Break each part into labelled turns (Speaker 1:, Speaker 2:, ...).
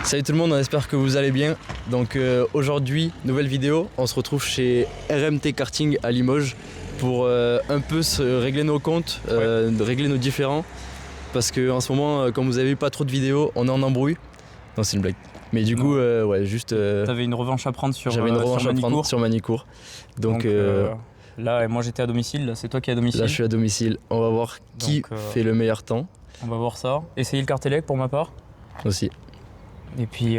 Speaker 1: Salut tout le monde, on espère que vous allez bien. Donc aujourd'hui, nouvelle vidéo, on se retrouve chez RMT Karting à Limoges pour un peu se régler nos comptes, régler nos différends. Parce qu'en ce moment, comme vous avez vu pas trop de vidéos, on est en embrouille. Non, c'est une blague. Mais du coup, ouais, juste...
Speaker 2: T'avais une revanche à prendre sur
Speaker 1: J'avais une revanche à prendre sur Manicourt.
Speaker 2: Donc là, moi j'étais à domicile, là c'est toi qui es à domicile.
Speaker 1: Là je suis à domicile, on va voir qui fait le meilleur temps.
Speaker 2: On va voir ça. Essayer le cartélec pour ma part.
Speaker 1: Aussi.
Speaker 2: Et puis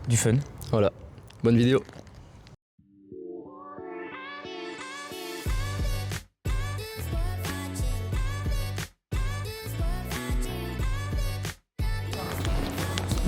Speaker 2: du fun.
Speaker 1: Voilà, bonne vidéo.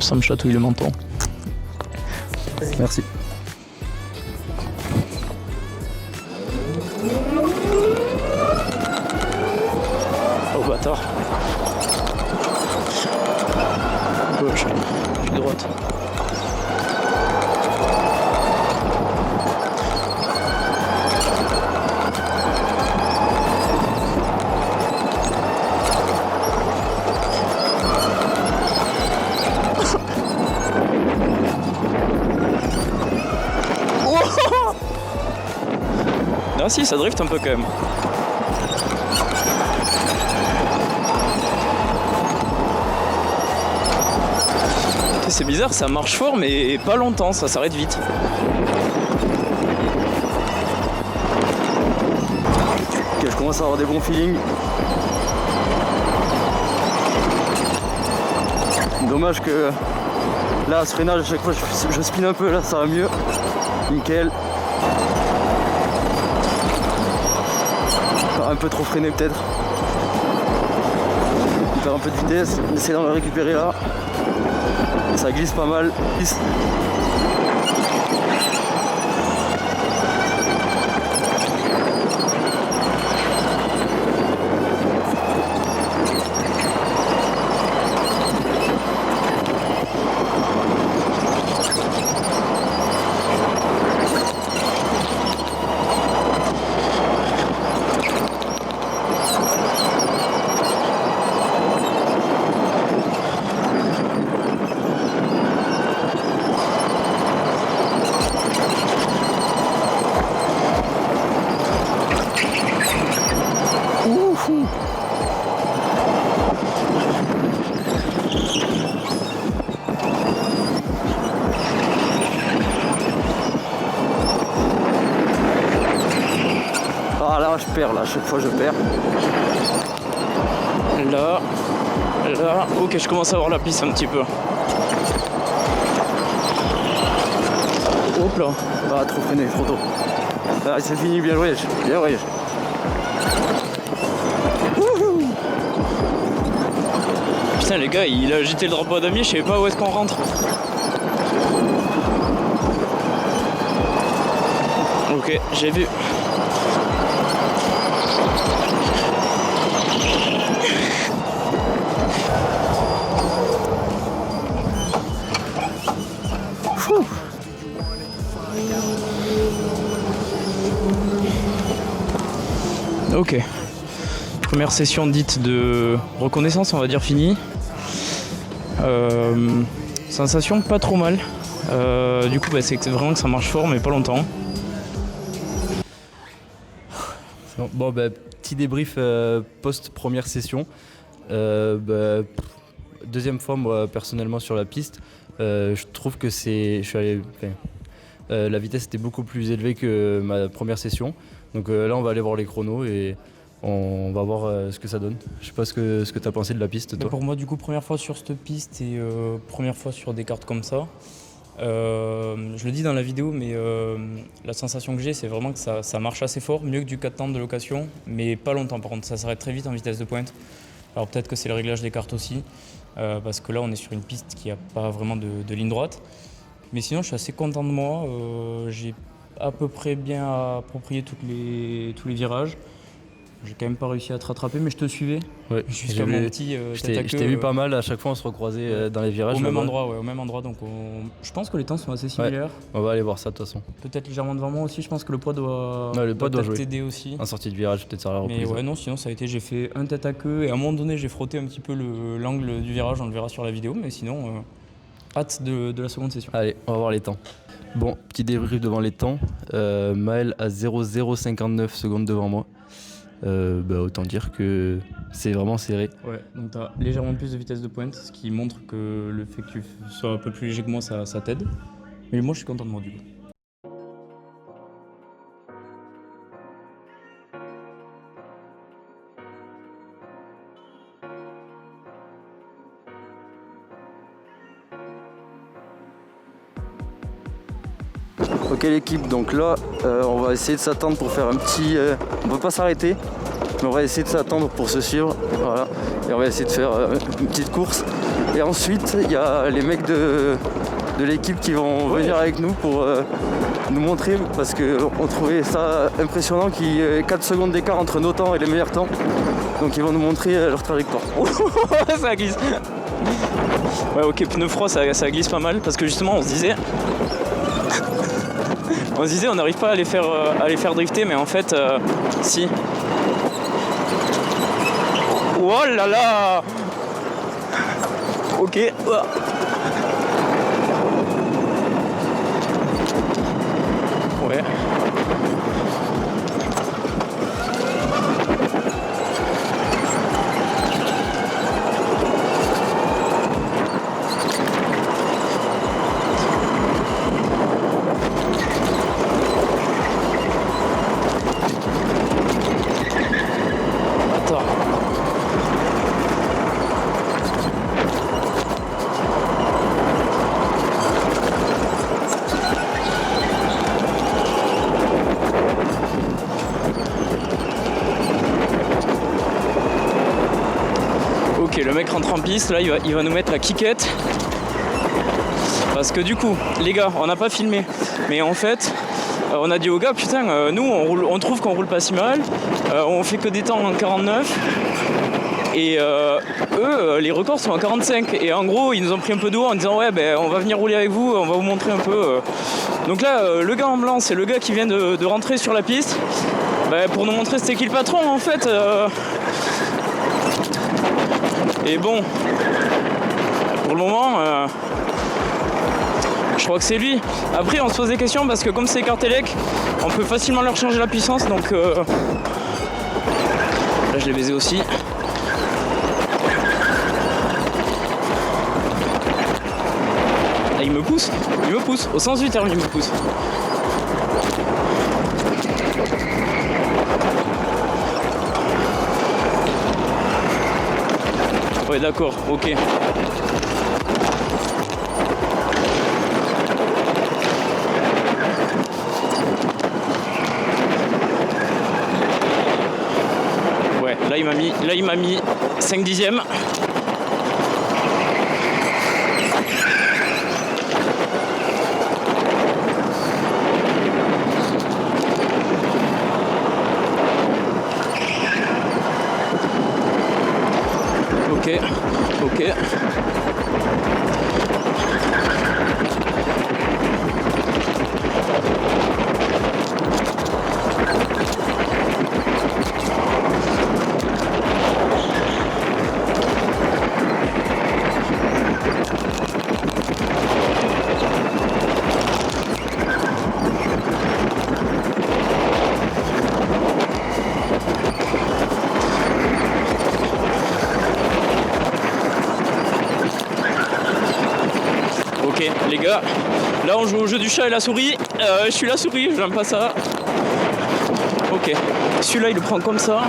Speaker 2: Ça me chatouille le menton.
Speaker 1: Merci.
Speaker 2: Oh bâtard. Gauche, puis droite. Ah si, ça drift un peu quand même. C'est bizarre, ça marche fort mais pas longtemps, ça s'arrête vite.
Speaker 1: Ok, je commence à avoir des bons feelings. Dommage que là, ce freinage, à chaque fois je spin un peu, là ça va mieux. Nickel. Un peu trop freiné peut-être. On perd un peu de vitesse, on essaie d'en récupérer là. Ça glisse pas mal. Ah là je perds, là, à chaque fois je perds.
Speaker 2: Là, ok, je commence à avoir la piste un petit peu. Hop là.
Speaker 1: Ah trop freiné, trop tôt. Ah, c'est fini, bien joué, bien joué.
Speaker 2: Putain les gars, il a agité le drapeau à damier, je savais pas où est-ce qu'on rentre. Ok, j'ai vu. Ok. Première session dite de reconnaissance, on va dire finie. Sensation pas trop mal. Du coup, c'est vraiment que ça marche fort, mais pas longtemps.
Speaker 1: Bon, petit débrief post-première session. Deuxième fois, moi, personnellement, sur la piste, je trouve que la vitesse était beaucoup plus élevée que ma première session. Donc là, on va aller voir les chronos et on va voir ce que ça donne. Je sais pas ce que tu as pensé de la piste, toi.
Speaker 2: Pour moi, du coup, première fois sur cette piste et première fois sur des cartes comme ça. Je le dis dans la vidéo, mais la sensation que j'ai, c'est vraiment que ça marche assez fort, mieux que du 4 temps de location, mais pas longtemps par contre, ça s'arrête très vite en vitesse de pointe. Alors peut-être que c'est le réglage des cartes aussi, parce que là on est sur une piste qui n'a pas vraiment de ligne droite. Mais sinon je suis assez content de moi, j'ai à peu près bien approprié tous les virages. J'ai quand même pas réussi à te rattraper, mais je te suivais.
Speaker 1: Ouais,
Speaker 2: jusqu'à mon petit
Speaker 1: je t'ai vu pas mal, à chaque fois on se recroisait dans les virages.
Speaker 2: Au même endroit, donc je pense que les temps sont assez similaires.
Speaker 1: Ouais, on va aller voir ça de toute façon.
Speaker 2: Peut-être légèrement devant moi aussi, je pense que le poids doit
Speaker 1: jouer.
Speaker 2: T'aider aussi.
Speaker 1: En sortie de virage, peut-être ça la reprise.
Speaker 2: Mais ouais, non, sinon ça a été, j'ai fait un tête à queue et à un moment donné j'ai frotté un petit peu l'angle du virage, on le verra sur la vidéo, mais sinon hâte de la seconde session.
Speaker 1: Allez, on va voir les temps. Bon, petit débrief devant les temps. Maël a 0,059 secondes devant moi. Autant dire que c'est vraiment serré.
Speaker 2: Ouais, donc tu as légèrement plus de vitesse de pointe, ce qui montre que le fait que tu sois un peu plus léger que moi, ça t'aide. Mais moi, je suis content de moi du coup.
Speaker 1: Ok l'équipe, donc là on va essayer de s'attendre pour faire un petit... on va pas s'arrêter, mais on va essayer de s'attendre pour se suivre, voilà. Et on va essayer de faire une petite course. Et ensuite il y a les mecs de l'équipe qui vont venir avec nous pour nous montrer, parce qu'on trouvait ça impressionnant qu'il y ait 4 secondes d'écart entre nos temps et les meilleurs temps. Donc ils vont nous montrer leur trajectoire.
Speaker 3: Ça glisse. Ouais, ok, pneu froid ça glisse pas mal parce que justement on se disait on n'arrive pas à les faire drifter, mais en fait si. Oh là là. Ok. Ouais. Ok, le mec rentre en piste, là il va nous mettre la kickette. Parce que du coup, les gars, on n'a pas filmé. Mais en fait, on a dit aux gars, putain, nous on trouve qu'on roule pas si mal. On fait que des temps en 49. Et eux, les records sont en 45. Et en gros, ils nous ont pris un peu d'eau en disant ouais, ben on va venir rouler avec vous, on va vous montrer un peu. Donc là, le gars en blanc, c'est le gars qui vient de rentrer sur la piste. Ben, pour nous montrer c'était qui le patron en fait. Et bon, pour le moment, je crois que c'est lui. Après, on se pose des questions parce que comme c'est Cartelec, on peut facilement leur changer la puissance. Donc là, je l'ai baisé aussi. Là, il me pousse, au sens du terme, il me pousse. Ouais, d'accord, ok. Ouais, là il m'a mis 5 dixièmes. Ok. Ok les gars, là on joue au jeu du chat et la souris. Je suis la souris, j'aime pas ça. Ok, celui-là il le prend comme ça.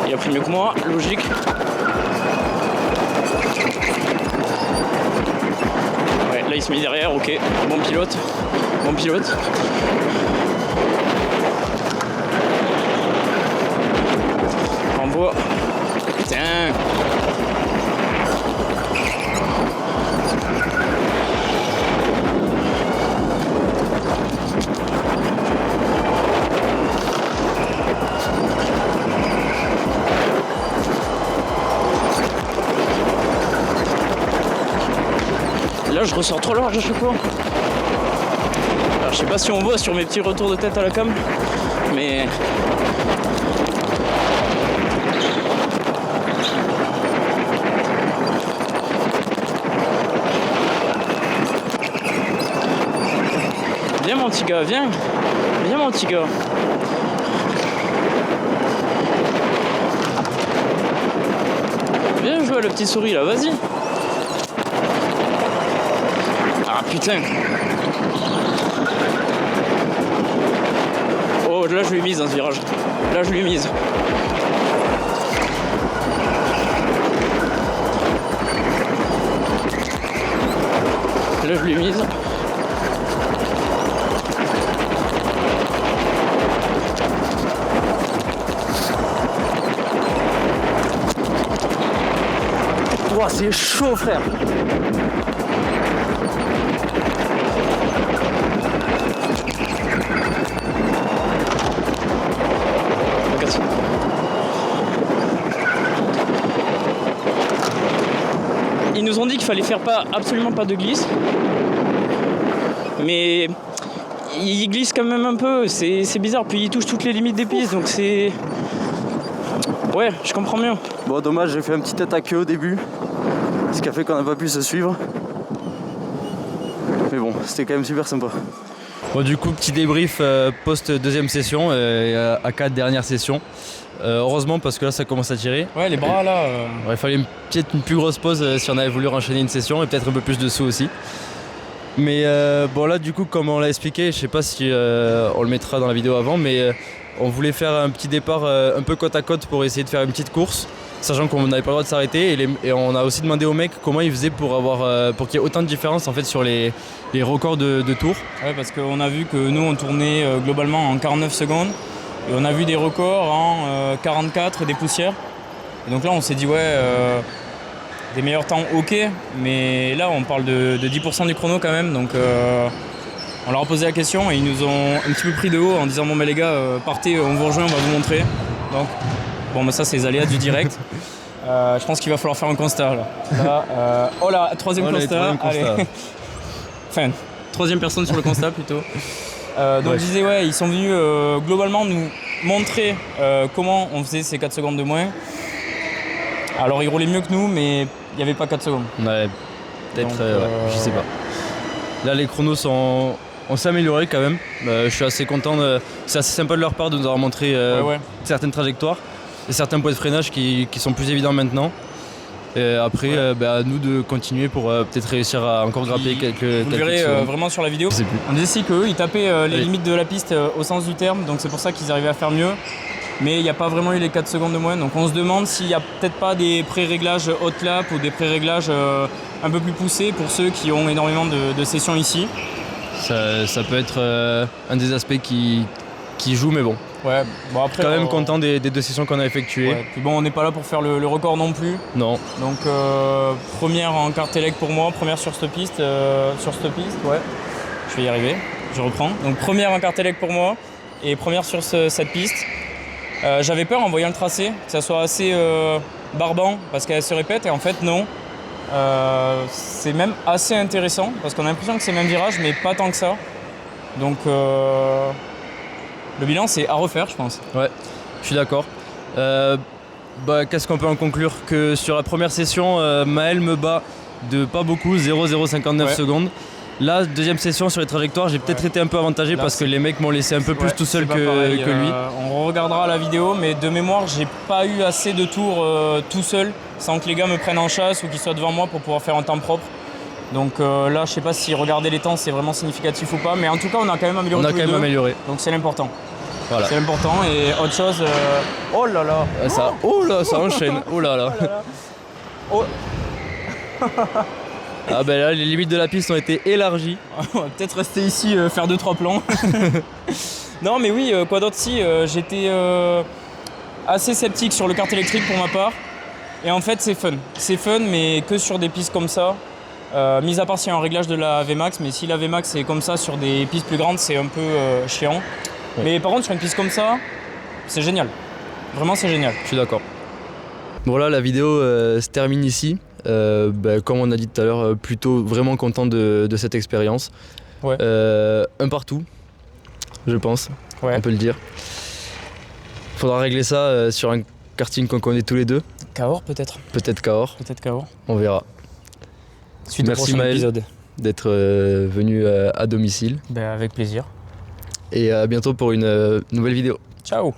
Speaker 3: Il a pris mieux que moi, logique. Ouais, là il se met derrière, ok. Bon pilote. Renvoie. Putain. Là je ressors trop large à chaque fois. Alors je sais pas si on voit sur mes petits retours de tête à la cam, mais Viens mon petit gars, viens. Viens mon petit gars. Viens jouer à la petite souris là, vas-y. Ah putain. Oh là je lui ai mise dans ce virage. Là je lui ai mise. Là je lui ai mise. Wow, c'est chaud frère. Ils nous ont dit qu'il fallait faire absolument pas de glisse. Mais ils glissent quand même un peu, c'est bizarre. Puis ils touchent toutes les limites des pistes, donc c'est... Ouais, je comprends mieux.
Speaker 1: Bon, dommage, j'ai fait un petit tête à queue au début, ce qui a fait qu'on n'a pas pu se suivre. Mais bon, c'était quand même super sympa. Bon, du coup, petit débrief post-deuxième session, à 4 dernières sessions. Heureusement, parce que là, ça commence à tirer.
Speaker 2: Ouais, les bras là...
Speaker 1: Il fallait peut-être une plus grosse pause si on avait voulu enchaîner une session et peut-être un peu plus de sous aussi. Mais bon, là, du coup, comme on l'a expliqué, je sais pas si on le mettra dans la vidéo avant, mais on voulait faire un petit départ un peu côte à côte pour essayer de faire une petite course, sachant qu'on n'avait pas le droit de s'arrêter. Et on a aussi demandé aux mecs comment ils faisaient pour qu'il y ait autant de différence en fait, sur les records de tours.
Speaker 2: Ouais, parce qu'on a vu que nous, on tournait globalement en 49 secondes. Et on a vu des records en 44 et des poussières. Et donc là, on s'est dit, ouais, des meilleurs temps, ok. Mais là, on parle de 10% du chrono quand même. Donc on leur a posé la question et ils nous ont un petit peu pris de haut en disant, bon, mais les gars, partez, on vous rejoint, on va vous montrer. Donc, bon, bah, ça, c'est les aléas du direct. Je pense qu'il va falloir faire un constat là. Oh là, troisième constat. Allez. Enfin, troisième personne sur le constat plutôt. Donc je disais, ouais, ils sont venus globalement nous montrer comment on faisait ces 4 secondes de moins. Alors ils roulaient mieux que nous, mais il n'y avait pas 4 secondes.
Speaker 1: Ouais, peut-être, je sais pas. Là, les chronos ont s'est améliorés quand même. Je suis assez content. C'est assez sympa de leur part de nous avoir montré certaines trajectoires et certains points de freinage qui sont plus évidents maintenant. Et après, à nous de continuer pour peut-être réussir à encore grapper quelques
Speaker 2: Vous le verrez vraiment sur la vidéo. On disait aussi qu'eux, ils tapaient les limites de la piste au sens du terme, donc c'est pour ça qu'ils arrivaient à faire mieux. Mais il n'y a pas vraiment eu les 4 secondes de moins, donc on se demande s'il n'y a peut-être pas des pré-réglages hot lap ou des pré-réglages un peu plus poussés pour ceux qui ont énormément de sessions ici.
Speaker 1: Ça peut être un des aspects qui joue, mais bon.
Speaker 2: Ouais, bon après,
Speaker 1: quand même content des 2 sessions qu'on a effectuées. Ouais.
Speaker 2: Puis bon, on n'est pas là pour faire le record non plus.
Speaker 1: Non.
Speaker 2: Donc première en Kartelec pour moi, première sur cette piste, ouais. Je vais y arriver, je reprends. Donc première en Kartelec pour moi et première sur cette piste. J'avais peur en voyant le tracé, que ça soit assez barbant parce qu'elle se répète et en fait non. C'est même assez intéressant parce qu'on a l'impression que c'est le même virage mais pas tant que ça. Donc le bilan c'est à refaire je pense.
Speaker 1: Ouais, je suis d'accord. Qu'est-ce qu'on peut en conclure? Que sur la première session, Maël me bat de pas beaucoup, 0,059 secondes. Là, deuxième session sur les trajectoires, j'ai peut-être été un peu avantagé parce que les mecs m'ont laissé un peu plus tout seul que lui.
Speaker 2: On regardera la vidéo, mais de mémoire, j'ai pas eu assez de tours tout seul sans que les gars me prennent en chasse ou qu'ils soient devant moi pour pouvoir faire un temps propre. Donc là, je sais pas si regarder les temps c'est vraiment significatif ou pas, mais en tout cas, on a quand même amélioré tous les deux. Donc c'est l'important. Voilà. C'est l'important et autre chose. Oh là là.
Speaker 1: Ça enchaîne. Oh là là.
Speaker 2: Oh.
Speaker 1: Ah ben là, les limites de la piste ont été élargies.
Speaker 2: On va peut-être rester ici, faire 2-3 plans. Non mais oui, quoi d'autre si, j'étais assez sceptique sur le kart électrique pour ma part. Et en fait c'est fun. C'est fun mais que sur des pistes comme ça. Mis à part s'il y a un réglage de la VMAX, mais si la VMAX est comme ça sur des pistes plus grandes, c'est un peu chiant. Ouais. Mais par contre sur une piste comme ça, c'est génial. Vraiment c'est génial.
Speaker 1: Je suis d'accord. Bon là la vidéo se termine ici. Comme on a dit tout à l'heure, plutôt vraiment content de cette expérience.
Speaker 2: Ouais.
Speaker 1: Un partout, je pense,
Speaker 2: on
Speaker 1: peut le dire. Faudra régler ça sur un karting qu'on connaît tous les deux.
Speaker 2: Cahors peut-être.
Speaker 1: Peut-être Cahors.
Speaker 2: Peut-être Cahors.
Speaker 1: On verra.
Speaker 2: Suite au prochain épisode.
Speaker 1: d'être venu à domicile.
Speaker 2: Ben, avec plaisir.
Speaker 1: Et à bientôt pour une nouvelle vidéo.
Speaker 2: Ciao.